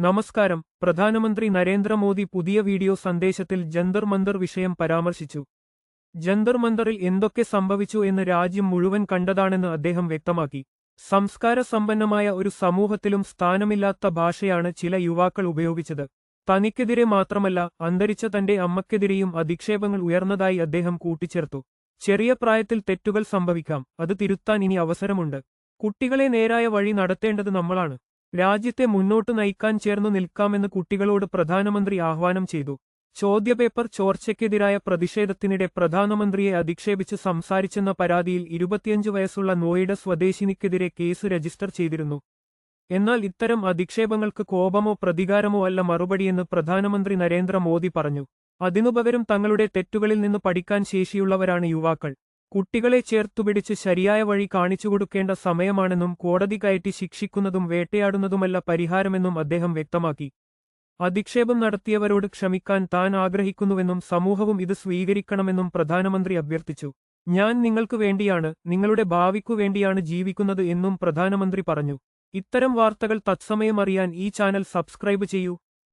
നമസ്കാരം. പ്രധാനമന്ത്രി നരേന്ദ്രമോദി പുതിയ വീഡിയോ സന്ദേശത്തിൽ ജന്തർ മന്തർ വിഷയം പരാമർശിച്ചു. ജന്തർ മന്തറിൽ എന്തൊക്കെ സംഭവിച്ചു എന്ന് രാജ്യം മുഴുവൻ കണ്ടതാണെന്ന് അദ്ദേഹം വ്യക്തമാക്കി. സംസ്കാര സമ്പന്നമായ ഒരു സമൂഹത്തിലും സ്ഥാനമില്ലാത്ത ഭാഷയാണ് ചില യുവാക്കൾ ഉപയോഗിച്ചത്. തനിക്കെതിരെ മാത്രമല്ല, അന്തരിച്ച തന്റെ അമ്മയ്ക്കെതിരെയും അധിക്ഷേപങ്ങൾ ഉയർന്നതായി അദ്ദേഹം കൂട്ടിച്ചേർത്തു. ചെറിയ പ്രായത്തിൽ തെറ്റുകൾ സംഭവിക്കാം, അത് തിരുത്താൻ ഇനി അവസരമുണ്ട്. കുട്ടികളെ നേരായ വഴി നടത്തേണ്ടത് നമ്മളാണ്. രാജ്യത്തെ മുന്നോട്ടു നയിക്കാൻ ചേർന്നു നിൽക്കാമെന്ന് കുട്ടികളോട് പ്രധാനമന്ത്രി ആഹ്വാനം ചെയ്തു. ചോദ്യപേപ്പർ ചോർച്ചയ്ക്കെതിരായ പ്രതിഷേധത്തിനിടെ പ്രധാനമന്ത്രിയെ അധിക്ഷേപിച്ച് സംസാരിച്ചെന്ന പരാതിയിൽ 25 വയസ്സുള്ള നോയിഡ സ്വദേശിനിക്കെതിരെ കേസ് രജിസ്റ്റർ ചെയ്തിരുന്നു. എന്നാൽ ഇത്തരം അധിക്ഷേപങ്ങൾക്ക് കോപമോ പ്രതികാരമോ അല്ല മറുപടിയെന്ന് പ്രധാനമന്ത്രി നരേന്ദ്രമോദി പറഞ്ഞു. അതിനുപകരം തങ്ങളുടെ തെറ്റുകളിൽ നിന്ന് പഠിക്കാൻ ശേഷിയുള്ളവരാണ് യുവാക്കൾ. കുട്ടികളെ ചേർത്തുപിടിച്ച് ശരിയായ വഴി കാണിച്ചുകൊടുക്കേണ്ട സമയമാണെന്നും കോടതി കയറ്റി ശിക്ഷിക്കുന്നതും വേട്ടയാടുന്നതുമല്ല പരിഹാരമെന്നും അദ്ദേഹം വ്യക്തമാക്കി. അധിക്ഷേപം നടത്തിയവരോട് ക്ഷമിക്കാൻ താൻ ആഗ്രഹിക്കുന്നുവെന്നും സമൂഹവും ഇത് സ്വീകരിക്കണമെന്നും പ്രധാനമന്ത്രി അഭ്യർത്ഥിച്ചു. ഞാൻ നിങ്ങൾക്ക് വേണ്ടിയാണ്, നിങ്ങളുടെ ഭാവിക്കു വേണ്ടിയാണ് ജീവിക്കുന്നത് എന്നും പ്രധാനമന്ത്രി പറഞ്ഞു. ഇത്തരം വാർത്തകൾ തത്സമയം അറിയാൻ ഈ ചാനൽ സബ്സ്ക്രൈബ് ചെയ്യൂ.